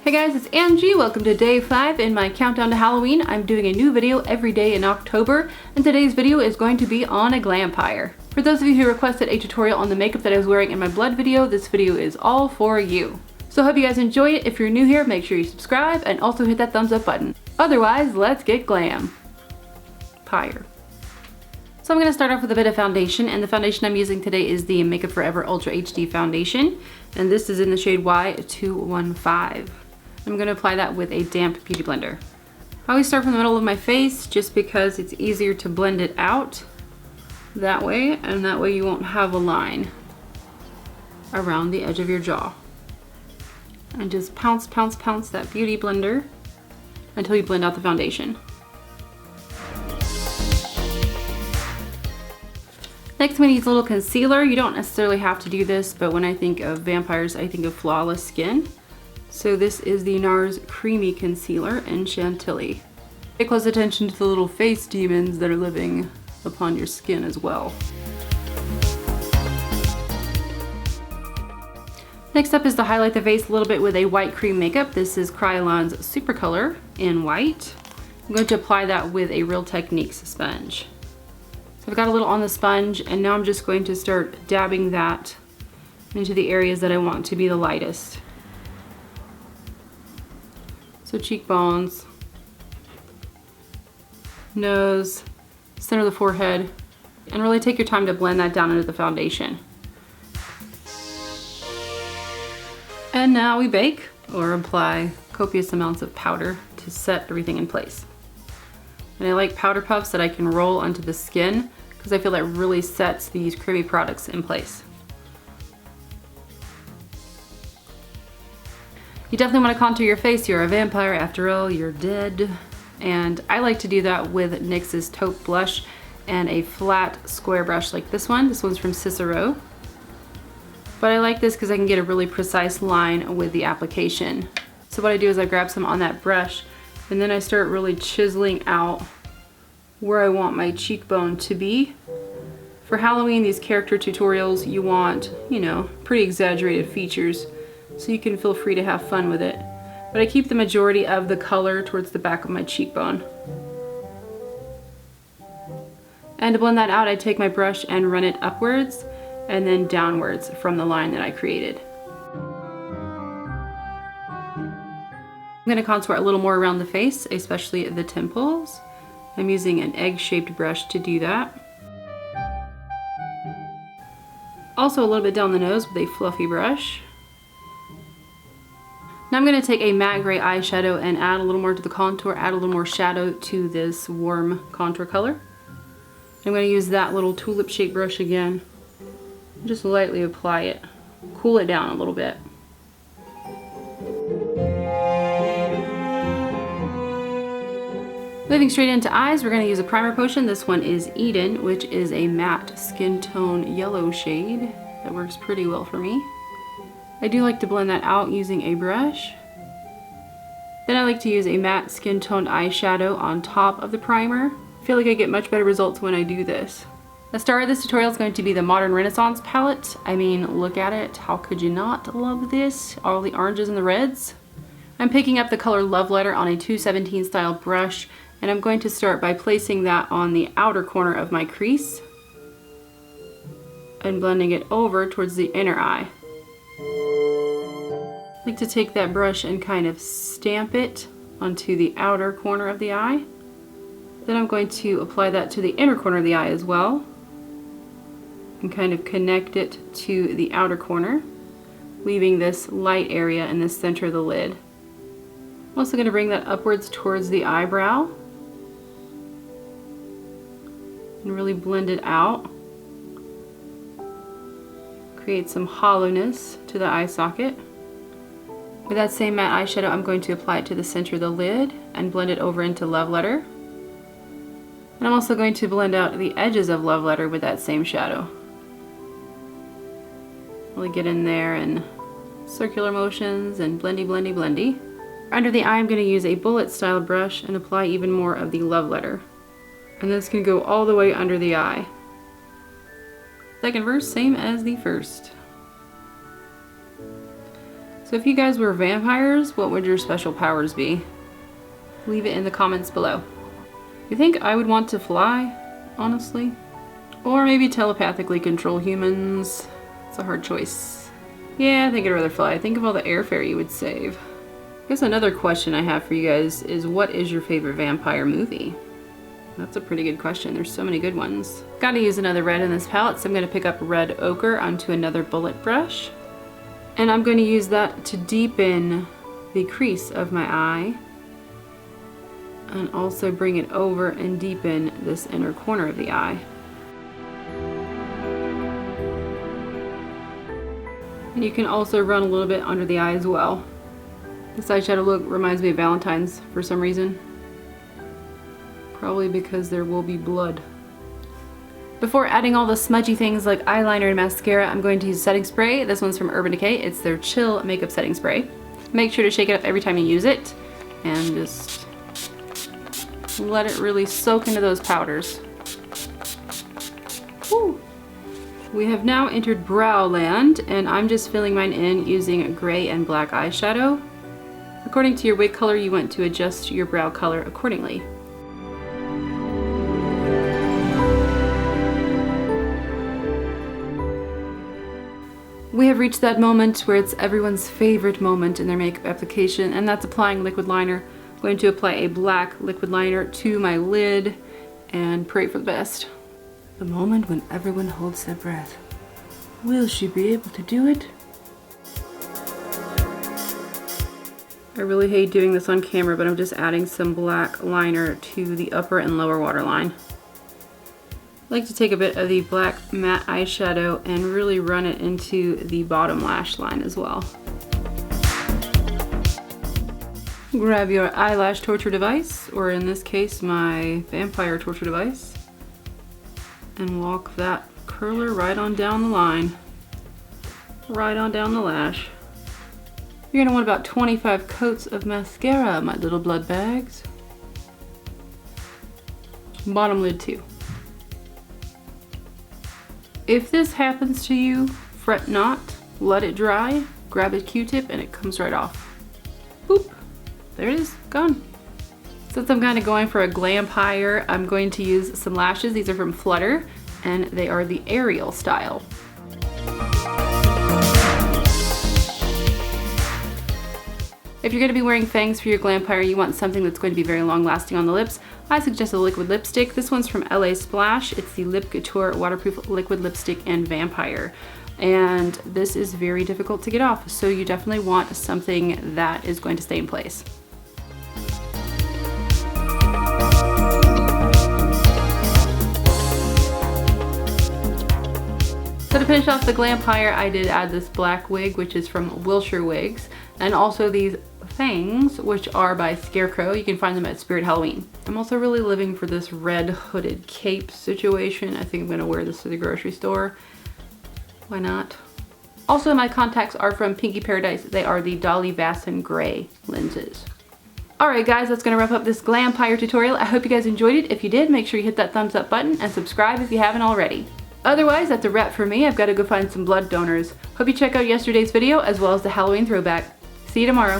Hey guys, it's Angie. Welcome to day 5 in my countdown to Halloween. I'm doing a new video every day in October, and today's video is going to be on a GLAMPIRE. For those of you who requested a tutorial on the makeup that I was wearing in my blood video, this video is all for you. So I hope you guys enjoy it. If you're new here, make sure you subscribe and also hit that thumbs up button. Otherwise, let's get glam. Pyre. So I'm going to start off with a bit of foundation, and the foundation I'm using today is the Makeup Forever Ultra HD foundation, and this is in the shade Y215. I'm going to apply that with a damp beauty blender. I always start from the middle of my face just because it's easier to blend it out that way, and that way you won't have a line around the edge of your jaw. And just pounce, pounce, pounce that beauty blender until you blend out the foundation. Next, I'm going to use a little concealer. You don't necessarily have to do this, but when I think of vampires, I think of flawless skin. So this is the NARS Creamy Concealer in Chantilly. Pay close attention to the little face demons that are living upon your skin as well. Next up is to highlight the face a little bit with a white cream makeup. This is Cryolon's Super Color in white. I'm going to apply that with a Real Techniques sponge. So I've got a little on the sponge, and now I'm just going to start dabbing that into the areas that I want to be the lightest. So cheekbones, nose, center of the forehead, and really take your time to blend that down into the foundation. And now we bake or apply copious amounts of powder to set everything in place. And I like powder puffs that I can roll onto the skin because I feel that really sets these creamy products in place. You definitely want to contour your face. You're a vampire after all, you're dead. And I like to do that with NYX's Taupe blush and a flat square brush like this one. This one's from Cicero. But I like this because I can get a really precise line with the application. So what I do is I grab some on that brush, and then I start really chiseling out where I want my cheekbone to be. For Halloween, these character tutorials, you want, pretty exaggerated features, so you can feel free to have fun with it. But I keep the majority of the color towards the back of my cheekbone. And to blend that out, I take my brush and run it upwards and then downwards from the line that I created. I'm going to contour a little more around the face, especially the temples. I'm using an egg-shaped brush to do that. Also a little bit down the nose with a fluffy brush. Now I'm going to take a matte gray eyeshadow and add a little more to the contour, add a little more shadow to this warm contour color. I'm going to use that little tulip shaped brush again. Just lightly apply it, cool it down a little bit. Moving straight into eyes, we're going to use a primer potion. This one is Eden, which is a matte skin tone yellow shade that works pretty well for me. I do like to blend that out using a brush. Then I like to use a matte skin toned eyeshadow on top of the primer. I feel like I get much better results when I do this. The star of this tutorial is going to be the Modern Renaissance palette. I mean, look at it. How could you not love this? All the oranges and the reds. I'm picking up the color Love Letter on a 217 style brush, and I'm going to start by placing that on the outer corner of my crease and blending it over towards the inner eye. I like to take that brush and kind of stamp it onto the outer corner of the eye. Then I'm going to apply that to the inner corner of the eye as well and kind of connect it to the outer corner, leaving this light area in the center of the lid. I'm also going to bring that upwards towards the eyebrow and really blend it out. Create some hollowness to the eye socket. With that same matte eyeshadow, I'm going to apply it to the center of the lid and blend it over into Love Letter. And I'm also going to blend out the edges of Love Letter with that same shadow. Really get in there and circular motions and blendy, blendy, blendy. Under the eye, I'm going to use a bullet style brush and apply even more of the Love Letter. And this can go all the way under the eye. Second verse, same as the first. So if you guys were vampires, what would your special powers be? Leave it in the comments below. You think I would want to fly, honestly? Or maybe telepathically control humans? It's a hard choice. Yeah, I think I'd rather fly. Think of all the airfare you would save. I guess another question I have for you guys is, what is your favorite vampire movie? That's a pretty good question. There's so many good ones. Gotta use another red in this palette, so I'm gonna pick up red ochre onto another bullet brush. And I'm going to use that to deepen the crease of my eye. And also bring it over and deepen this inner corner of the eye. And you can also run a little bit under the eye as well. This eyeshadow look reminds me of Valentine's for some reason. Probably because there will be blood. Before adding all the smudgy things like eyeliner and mascara, I'm going to use setting spray. This one's from Urban Decay. It's their Chill Makeup Setting Spray. Make sure to shake it up every time you use it. And just let it really soak into those powders. Woo. We have now entered brow land, and I'm just filling mine in using gray and black eyeshadow. According to your wig color, you want to adjust your brow color accordingly. We have reached that moment where it's everyone's favorite moment in their makeup application, and that's applying liquid liner. I'm going to apply a black liquid liner to my lid and pray for the best. The moment when everyone holds their breath. Will she be able to do it? I really hate doing this on camera, but I'm just adding some black liner to the upper and lower waterline. I like to take a bit of the black matte eyeshadow and really run it into the bottom lash line as well. Grab your eyelash torture device, or in this case my vampire torture device, and walk that curler right on down the line, right on down the lash. You're gonna want about 25 coats of mascara, my little blood bags. Bottom lid too. If this happens to you, fret not, let it dry, grab a Q-tip and it comes right off. Boop, there it is, gone. Since I'm kind of going for a glampire, I'm going to use some lashes. These are from Flutter and they are the Arielle style. If you're going to be wearing Fangs for your glampire, you want something that's going to be very long lasting on the lips, I suggest a liquid lipstick. This one's from LA Splash. It's the Lip Couture Waterproof Liquid Lipstick and Vampire. And this is very difficult to get off, so you definitely want something that is going to stay in place. So to finish off the glampire, I did add this black wig, which is from WIlshire Wigs, and also these Fangs, which are by Scarecrow. You can find them at Spirit Halloween. I'm also really living for this red hooded cape situation. I think I'm gonna wear this to the grocery store. Why not? Also, my contacts are from Pinky Paradise. They are the Dolly Vasson Gray lenses. Alright guys, that's gonna wrap up this glampire tutorial. I hope you guys enjoyed it. If you did, make sure you hit that thumbs up button and subscribe if you haven't already. Otherwise, that's a wrap for me. I've got to go find some blood donors. Hope you check out yesterday's video as well as the Halloween throwback. See you tomorrow.